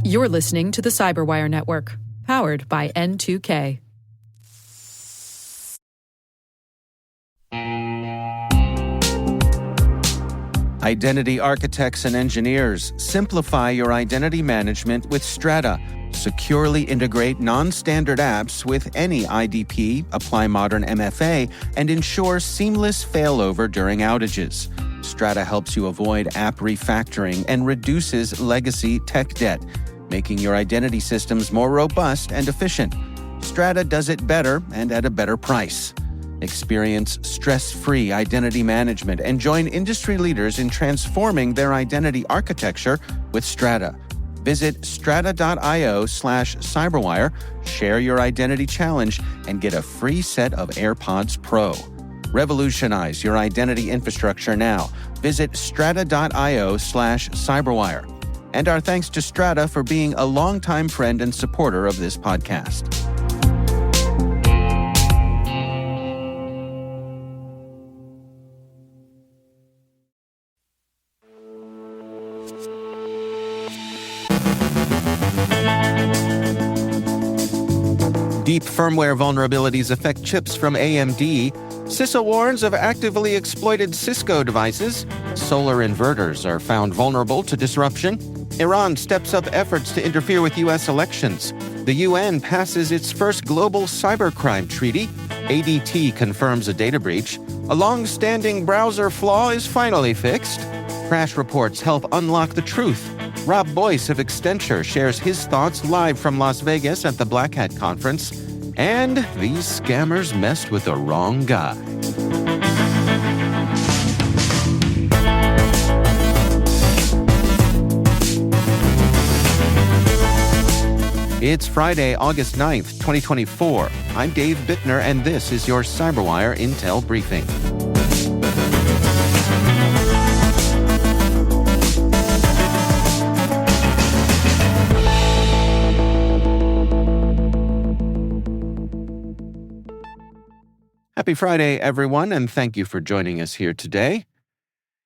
You're listening to the CyberWire Network, powered by N2K. Identity architects and engineers, simplify your identity management with Strata. Securely integrate non-standard apps with any IDP, apply modern MFA, and ensure seamless failover during outages. Strata helps you avoid app refactoring and reduces legacy tech debt, making your identity systems more robust and efficient. Strata does it better and at a better price. Experience stress-free identity management and join industry leaders in transforming their identity architecture with Strata. Visit strata.io/cyberwire, share your identity challenge, and get a free set of AirPods Pro. Revolutionize your identity infrastructure now. Visit strata.io/cyberwire. And our thanks to Strata for being a longtime friend and supporter of this podcast. Deep firmware vulnerabilities affect chips from AMD. CISA warns of actively exploited Cisco devices. Solar inverters are found vulnerable to disruption. Iran steps up efforts to interfere with U.S. elections. The UN passes its first global cybercrime treaty. ADT confirms a data breach. A long-standing browser flaw is finally fixed. Crash reports help unlock the truth. Rob Boyce of Accenture shares his thoughts live from Las Vegas at the Black Hat Conference. And these scammers messed with the wrong guy. It's Friday, August 9th, 2024. I'm Dave Bittner, and this is your CyberWire Intel Briefing. Happy Friday, everyone, and thank you for joining us here today.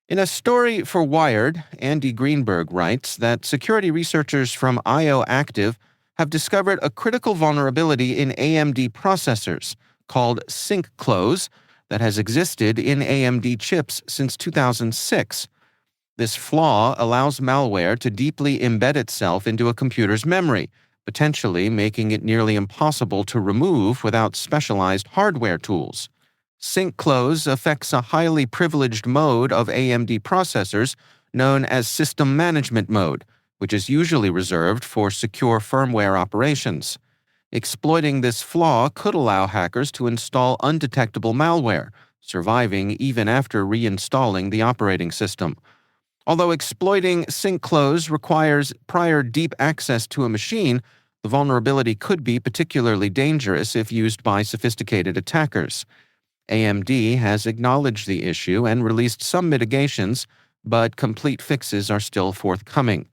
In a story for Wired, Andy Greenberg writes that security researchers from IO Active have discovered a critical vulnerability in AMD processors called sync close that has existed in AMD chips since 2006. This flaw allows malware to deeply embed itself into a computer's memory, potentially making it nearly impossible to remove without specialized hardware tools. Sync close affects a highly privileged mode of AMD processors known as system management mode, which is usually reserved for secure firmware operations. Exploiting this flaw could allow hackers to install undetectable malware, surviving even after reinstalling the operating system. Although exploiting sync close requires prior deep access to a machine, the vulnerability could be particularly dangerous if used by sophisticated attackers. AMD has acknowledged the issue and released some mitigations, but complete fixes are still forthcoming.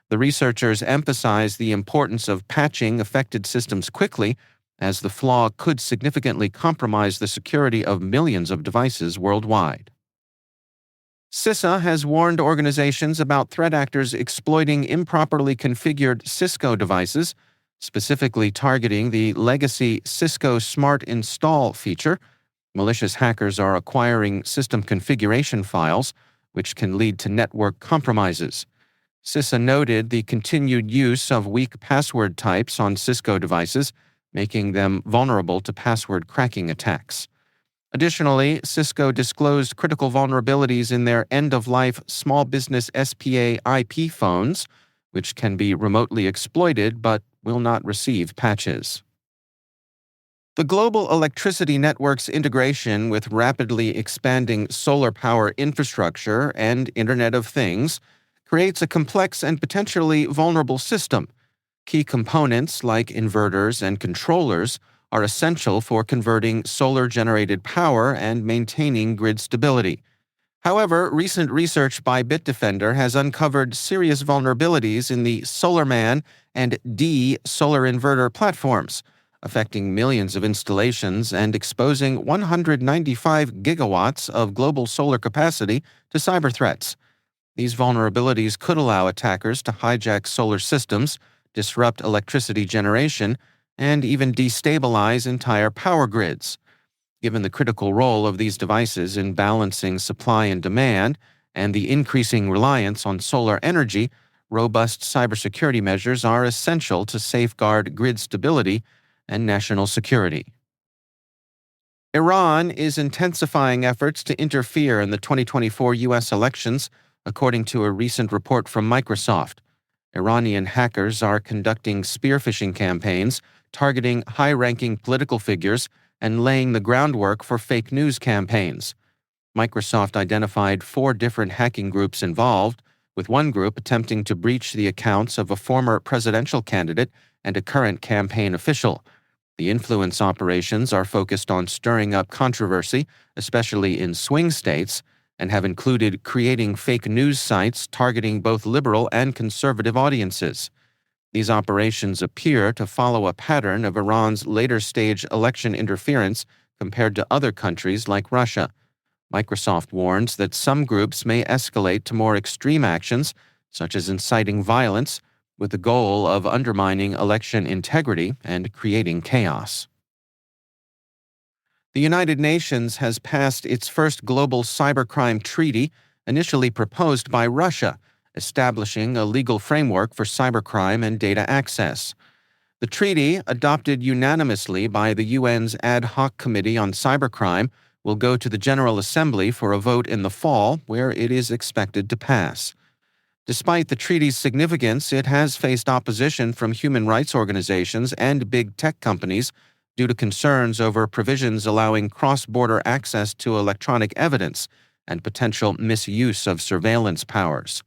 The researchers emphasize the importance of patching affected systems quickly, as the flaw could significantly compromise the security of millions of devices worldwide. CISA has warned organizations about threat actors exploiting improperly configured Cisco devices, specifically targeting the legacy Cisco Smart Install feature. Malicious hackers are acquiring system configuration files, which can lead to network compromises. CISA noted the continued use of weak password types on Cisco devices, making them vulnerable to password cracking attacks. Additionally, Cisco disclosed critical vulnerabilities in their end-of-life small business SPA IP phones, which can be remotely exploited but will not receive patches. The global electricity network's integration with rapidly expanding solar power infrastructure and Internet of Things creates a complex and potentially vulnerable system. Key components like inverters and controllers are essential for converting solar-generated power and maintaining grid stability. However, recent research by Bitdefender has uncovered serious vulnerabilities in the SolarMan and D solar inverter platforms, affecting millions of installations and exposing 195 gigawatts of global solar capacity to cyber threats. These vulnerabilities could allow attackers to hijack solar systems, disrupt electricity generation, and even destabilize entire power grids. Given the critical role of these devices in balancing supply and demand and the increasing reliance on solar energy, robust cybersecurity measures are essential to safeguard grid stability and national security. Iran is intensifying efforts to interfere in the 2024 U.S. elections, according to a recent report from Microsoft. Iranian hackers are conducting spear phishing campaigns, targeting high-ranking political figures, and laying the groundwork for fake news campaigns. Microsoft identified 4 different hacking groups involved, with one group attempting to breach the accounts of a former presidential candidate and a current campaign official. The influence operations are focused on stirring up controversy, especially in swing states, and have included creating fake news sites targeting both liberal and conservative audiences. These operations appear to follow a pattern of Iran's later-stage election interference compared to other countries like Russia. Microsoft warns that some groups may escalate to more extreme actions, such as inciting violence, with the goal of undermining election integrity and creating chaos. The United Nations has passed its first global cybercrime treaty, initially proposed by Russia, establishing a legal framework for cybercrime and data access. The treaty, adopted unanimously by the UN's Ad Hoc Committee on Cybercrime, will go to the General Assembly for a vote in the fall, where it is expected to pass. Despite the treaty's significance, it has faced opposition from human rights organizations and big tech companies due to concerns over provisions allowing cross-border access to electronic evidence and potential misuse of surveillance powers.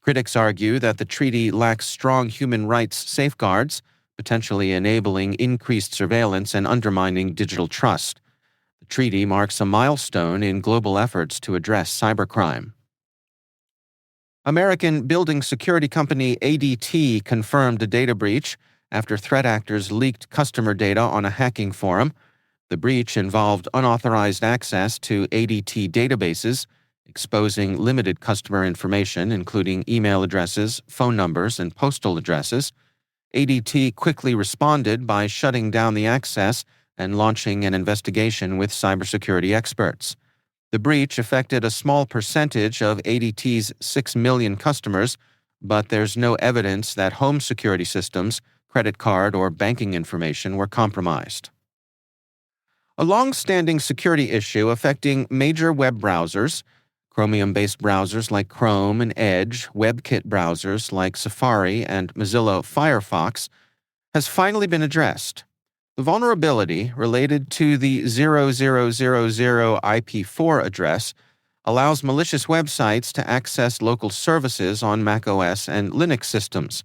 Critics argue that the treaty lacks strong human rights safeguards, potentially enabling increased surveillance and undermining digital trust. The treaty marks a milestone in global efforts to address cybercrime. American building security company ADT confirmed a data breach after threat actors leaked customer data on a hacking forum. The breach involved unauthorized access to ADT databases, exposing limited customer information, including email addresses, phone numbers, and postal addresses. ADT quickly responded by shutting down the access and launching an investigation with cybersecurity experts. The breach affected a small percentage of ADT's 6 million customers, but there's no evidence that home security systems, credit card, or banking information were compromised. A long-standing security issue affecting major web browsers, Chromium-based browsers like Chrome and Edge, WebKit browsers like Safari and Mozilla Firefox, has finally been addressed. The vulnerability related to the 0000 IP4 address allows malicious websites to access local services on macOS and Linux systems.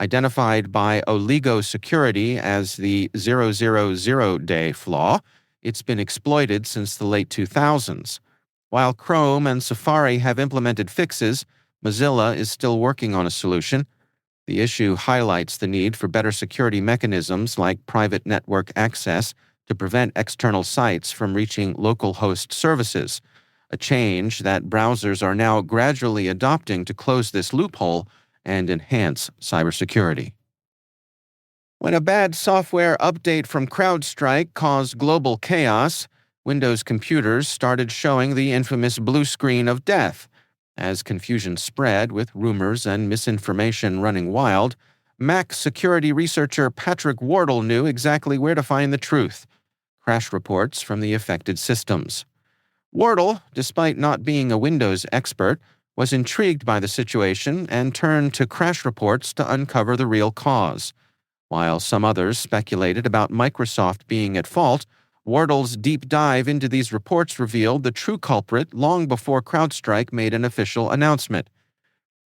Identified by Oligo Security as the 000-day flaw, it's been exploited since the late 2000s. While Chrome and Safari have implemented fixes, Mozilla is still working on a solution. The issue highlights the need for better security mechanisms like private network access to prevent external sites from reaching local host services, a change that browsers are now gradually adopting to close this loophole and enhance cybersecurity. When a bad software update from CrowdStrike caused global chaos, Windows computers started showing the infamous blue screen of death. As confusion spread with rumors and misinformation running wild, Mac security researcher Patrick Wardle knew exactly where to find the truth: crash reports from the affected systems. Wardle, despite not being a Windows expert, was intrigued by the situation and turned to crash reports to uncover the real cause. While some others speculated about Microsoft being at fault, Wardle's deep dive into these reports revealed the true culprit long before CrowdStrike made an official announcement.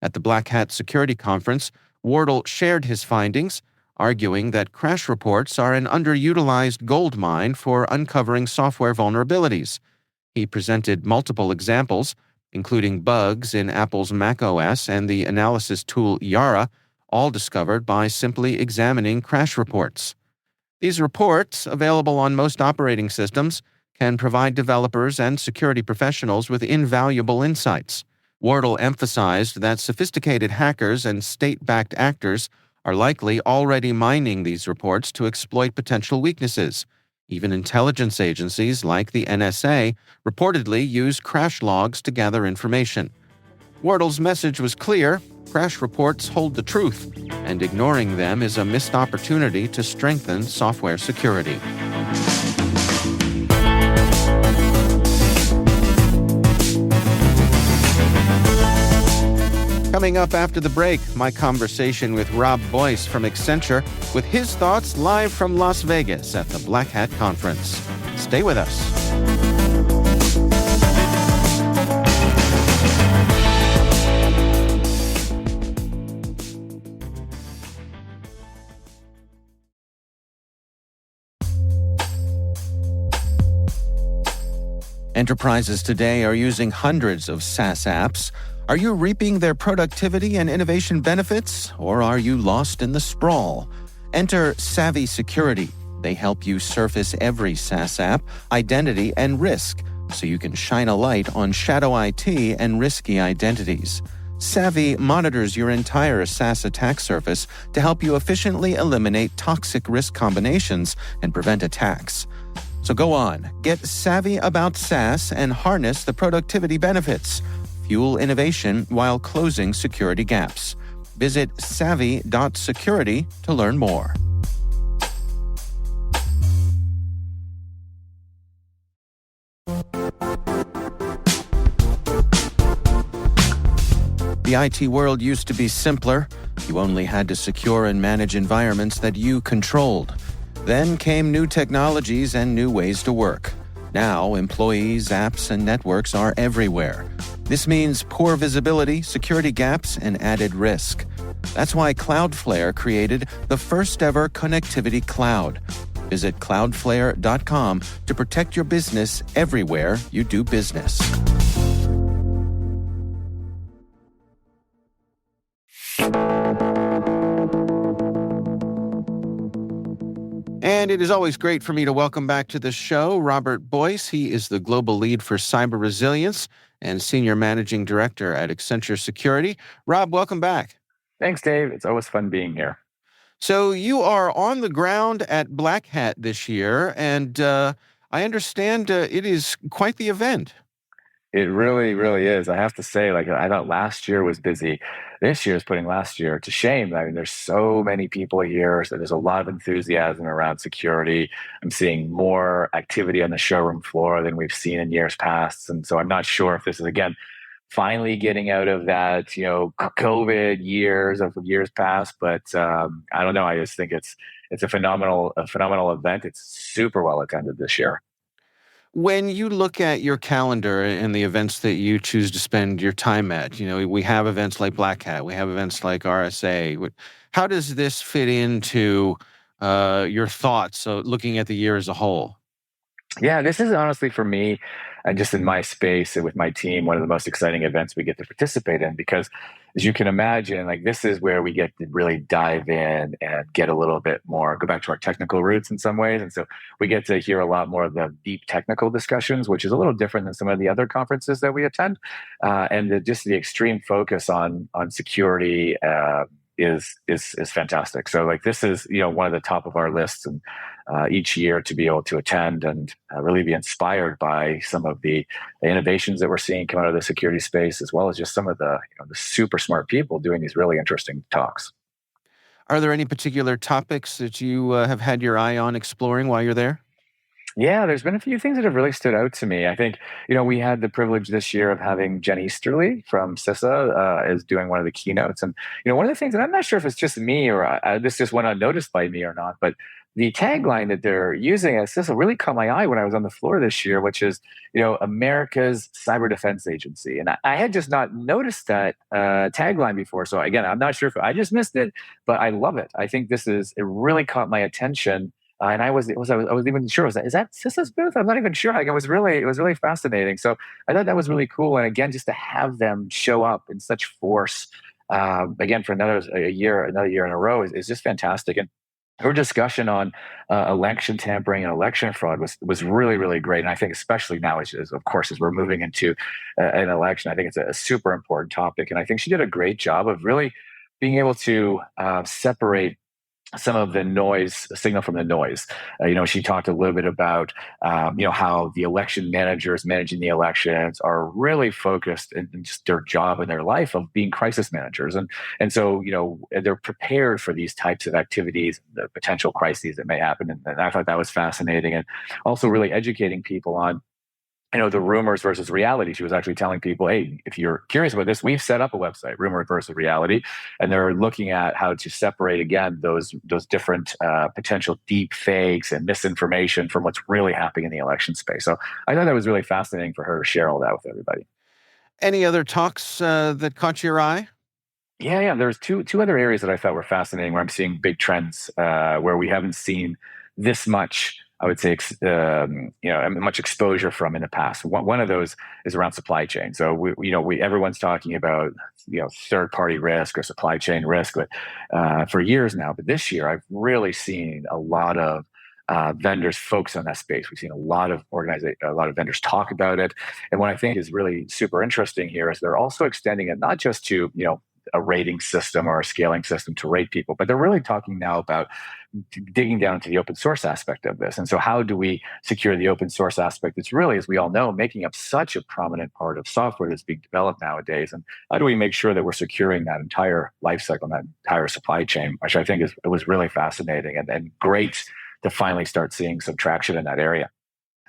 At the Black Hat Security Conference, Wardle shared his findings, arguing that crash reports are an underutilized goldmine for uncovering software vulnerabilities. He presented multiple examples, including bugs in Apple's macOS and the analysis tool Yara, all discovered by simply examining crash reports. These reports, available on most operating systems, can provide developers and security professionals with invaluable insights. Wardle emphasized that sophisticated hackers and state-backed actors are likely already mining these reports to exploit potential weaknesses. Even intelligence agencies like the NSA reportedly use crash logs to gather information. Wardle's message was clear: crash reports hold the truth, and ignoring them is a missed opportunity to strengthen software security. Coming up after the break, my conversation with Rob Boyce from Accenture with his thoughts live from Las Vegas at the Black Hat Conference. Stay with us. Enterprises today are using hundreds of SaaS apps. Are you reaping their productivity and innovation benefits, or are you lost in the sprawl? Enter Savvy Security. They help you surface every SaaS app, identity, and risk, so you can shine a light on shadow IT and risky identities. Savvy monitors your entire SaaS attack surface to help you efficiently eliminate toxic risk combinations and prevent attacks. So go on, get savvy about SaaS and harness the productivity benefits. Fuel innovation while closing security gaps. Visit savvy.security to learn more. The IT world used to be simpler. You only had to secure and manage environments that you controlled. Then came new technologies and new ways to work. Now, employees, apps, and networks are everywhere. This means poor visibility, security gaps, and added risk. That's why Cloudflare created the first-ever connectivity cloud. Visit cloudflare.com to protect your business everywhere you do business. And it is always great for me to welcome back to the show Robert Boyce. He is the Global Lead for Cyber Resilience and Senior Managing Director at Accenture Security. Rob, welcome back. Thanks, Dave. It's always fun being here. So you are on the ground at Black Hat this year, and I understand it is quite the event. It really, really is. I have to say, I thought last year was busy. This year is putting last year to shame. I mean, there's so many people here, so there's a lot of enthusiasm around security. I'm seeing more activity on the showroom floor than we've seen in years past. And so I'm not sure if this is, again, finally getting out of that, COVID years past. But I don't know. I just think it's a phenomenal event. It's super well attended this year. When you look at your calendar and the events that you choose to spend your time at, we have events like Black Hat, we have events like RSA. How does this fit into your thoughts, so looking at the year as a whole? Yeah, this is honestly for me, and just in my space and with my team, one of the most exciting events we get to participate in, because as you can imagine, this is where we get to really dive in and get a little bit more, go back to our technical roots in some ways. And so we get to hear a lot more of the deep technical discussions, which is a little different than some of the other conferences that we attend. And just the extreme focus on security is fantastic. So this is one of the top of our lists, and each year to be able to attend and really be inspired by some of the innovations that we're seeing come out of the security space, as well as just some of the the super smart people doing these really interesting talks. Are there any particular topics that you have had your eye on exploring while you're there? Yeah, there's been a few things that have really stood out to me. I think, we had the privilege this year of having Jen Easterly from CISA as doing one of the keynotes. And, one of the things, and I'm not sure if it's just me or this just went unnoticed by me or not, but the tagline that they're using at CISA really caught my eye when I was on the floor this year, which is, America's Cyber Defense Agency. And I had just not noticed that tagline before. So again, I'm not sure if I just missed it, but I love it. I think it really caught my attention. And I was even sure, is that CISA's booth? I'm not even sure. It was really fascinating. So I thought that was really cool. And again, just to have them show up in such force, again, for another year in a row is just fantastic. And her discussion on election tampering and election fraud was really, really great. And I think especially now, of course, as we're moving into an election, I think it's a super important topic. And I think she did a great job of really being able to separate some of the noise, signal from the noise. She talked a little bit about, how the election managers managing the elections are really focused in just their job and their life of being crisis managers. And so, they're prepared for these types of activities, the potential crises that may happen. And I thought that was fascinating, and also really educating people on the rumors versus reality. She was actually telling people, hey, if you're curious about this, we've set up a website, rumor versus reality, and they're looking at how to separate, again, those different potential deep fakes and misinformation from what's really happening in the election space. So I thought that was really fascinating for her to share all that with everybody. Any other talks that caught your eye? Yeah. There's two other areas that I thought were fascinating, where I'm seeing big trends where we haven't seen this much, I would say, much exposure from in the past. One of those is around supply chain. So everyone's talking about third-party risk or supply chain risk, but for years now. But this year, I've really seen a lot of vendors focus on that space. We've seen a lot of vendors talk about it. And what I think is really super interesting here is they're also extending it not just to a rating system or a scaling system to rate people, but they're really talking now about digging down into the open source aspect of this. And so how do we secure the open source aspect? It's really, as we all know, making up such a prominent part of software that's being developed nowadays. And how do we make sure that we're securing that entire lifecycle, that entire supply chain, which I think was really fascinating and great to finally start seeing some traction in that area.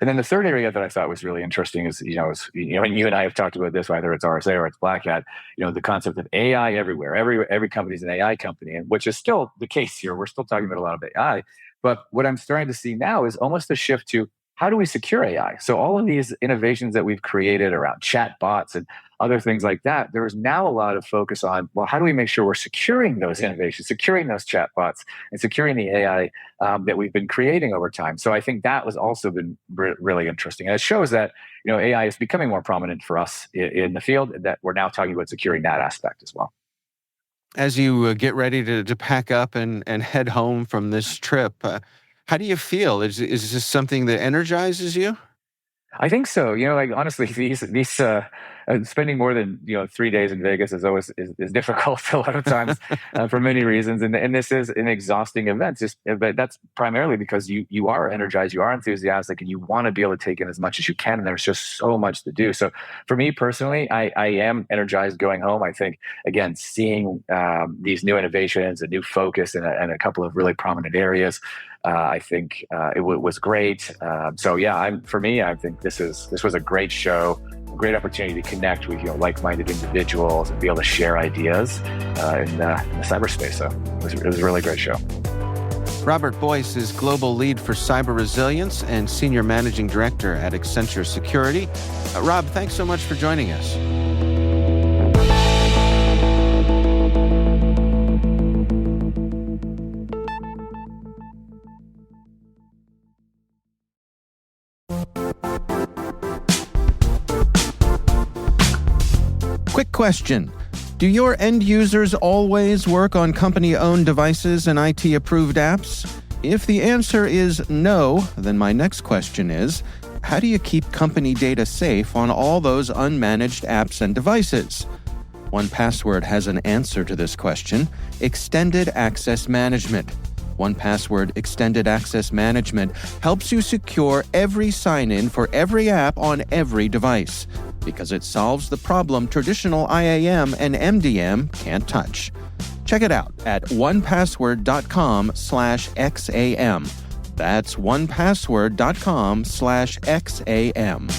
And then the third area that I thought was really interesting is, and you and I have talked about this, whether it's RSA or it's Black Hat, the concept of AI everywhere. Every company is an AI company, and which is still the case here. We're still talking about a lot of AI. But what I'm starting to see now is almost a shift to how do we secure AI? So all of these innovations that we've created around chat bots and other things like that, there is now a lot of focus on, well, how do we make sure we're securing those innovations, securing those chat bots, and securing the AI that we've been creating over time? So I think that was also been really interesting. And it shows that AI is becoming more prominent for us in the field, that we're now talking about securing that aspect as well. As you get ready to pack up and head home from this trip, how do you feel? Is this something that energizes you? I think so. Honestly, these spending more than 3 days in Vegas is always is difficult a lot of times for many reasons, and this is an exhausting event. But that's primarily because you are energized, you are enthusiastic, and you want to be able to take in as much as you can. And there's just so much to do. So for me personally, I am energized going home. I think again, seeing these new innovations, a new focus, and a couple of really prominent areas. I think it was great. So yeah, I think this was a great show, a great opportunity to connect with like-minded individuals and be able to share ideas in the cyberspace. So it was a really great show. Robert Boyce is Global Lead for Cyber Resilience and Senior Managing Director at Accenture Security. Rob, thanks so much for joining us. Quick question. Do your end users always work on company-owned devices and IT-approved apps? If the answer is no, then my next question is, how do you keep company data safe on all those unmanaged apps and devices? 1Password has an answer to this question: Extended Access Management. 1Password Extended Access Management helps you secure every sign-in for every app on every device, because it solves the problem traditional IAM and MDM can't touch. Check it out at onepassword.com/XAM. That's onepassword.com/XAM.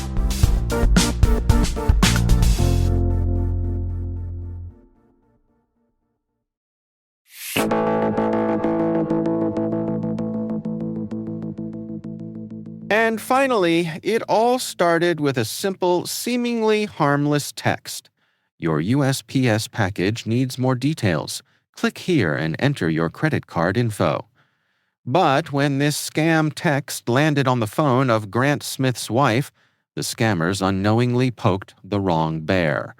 And finally, it all started with a simple, seemingly harmless text. Your USPS package needs more details. Click here and enter your credit card info. But when this scam text landed on the phone of Grant Smith's wife, the scammers unknowingly poked the wrong bear.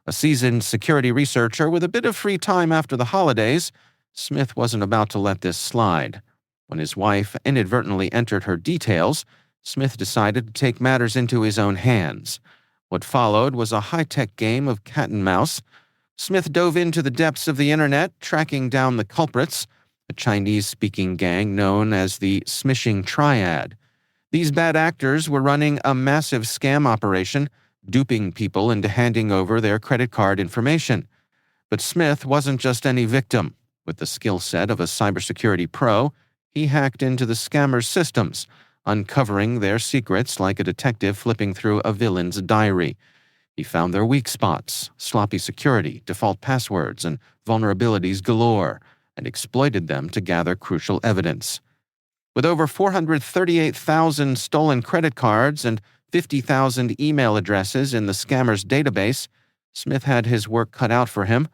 A seasoned security researcher with a bit of free time after the holidays, Smith wasn't about to let this slide. When his wife inadvertently entered her details, Smith decided to take matters into his own hands. What followed was a high-tech game of cat and mouse. Smith dove into the depths of the internet, tracking down the culprits, a Chinese-speaking gang known as the Smishing Triad. These bad actors were running a massive scam operation, duping people into handing over their credit card information. But Smith wasn't just any victim. With the skill set of a cybersecurity pro, he hacked into the scammers' systems, uncovering their secrets like a detective flipping through a villain's diary. He found their weak spots, sloppy security, default passwords, and vulnerabilities galore, and exploited them to gather crucial evidence. With over 438,000 stolen credit cards and 50,000 email addresses in the scammers' database, Smith had his work cut out for him,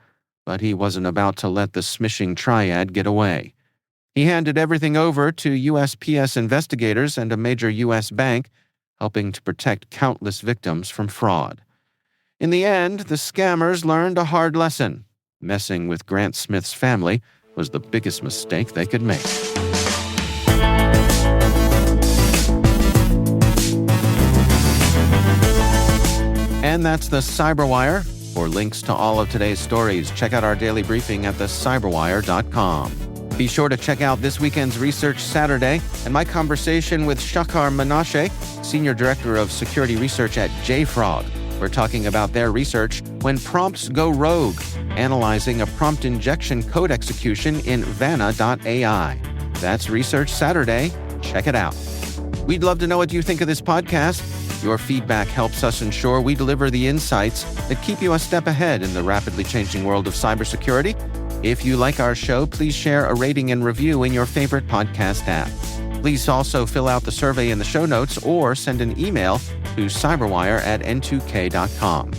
but he wasn't about to let the Smishing Triad get away. He handed everything over to USPS investigators and a major U.S. bank, helping to protect countless victims from fraud. In the end, the scammers learned a hard lesson. Messing with Grant Smith's family was the biggest mistake they could make. And that's the CyberWire. For links to all of today's stories, check out our daily briefing at thecyberwire.com. Be sure to check out this weekend's Research Saturday and my conversation with Shakar Menashe, Senior Director of Security Research at JFrog. We're talking about their research when prompts go rogue, analyzing a prompt injection code execution in Vanna.ai. That's Research Saturday. Check it out. We'd love to know what you think of this podcast. Your feedback helps us ensure we deliver the insights that keep you a step ahead in the rapidly changing world of cybersecurity. If you like our show, please share a rating and review in your favorite podcast app. Please also fill out the survey in the show notes or send an email to cyberwire@n2k.com.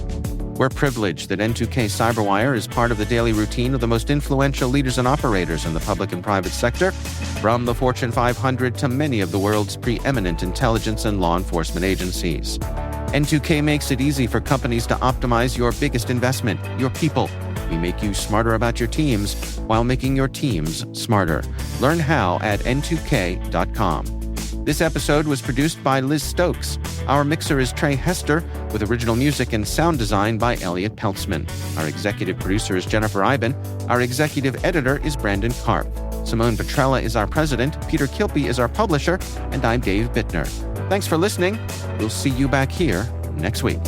We're privileged that N2K CyberWire is part of the daily routine of the most influential leaders and operators in the public and private sector, from the Fortune 500 to many of the world's preeminent intelligence and law enforcement agencies. N2K makes it easy for companies to optimize your biggest investment, your people. We make you smarter about your teams while making your teams smarter. Learn how at n2k.com. This episode was produced by Liz Stokes. Our mixer is Trey Hester, with original music and sound design by Elliot Peltzman. Our executive producer is Jennifer Iben. Our executive editor is Brandon Karp. Simone Petrella is our president, Peter Kilpie is our publisher, and I'm Dave Bittner. Thanks for listening. We'll see you back here next week.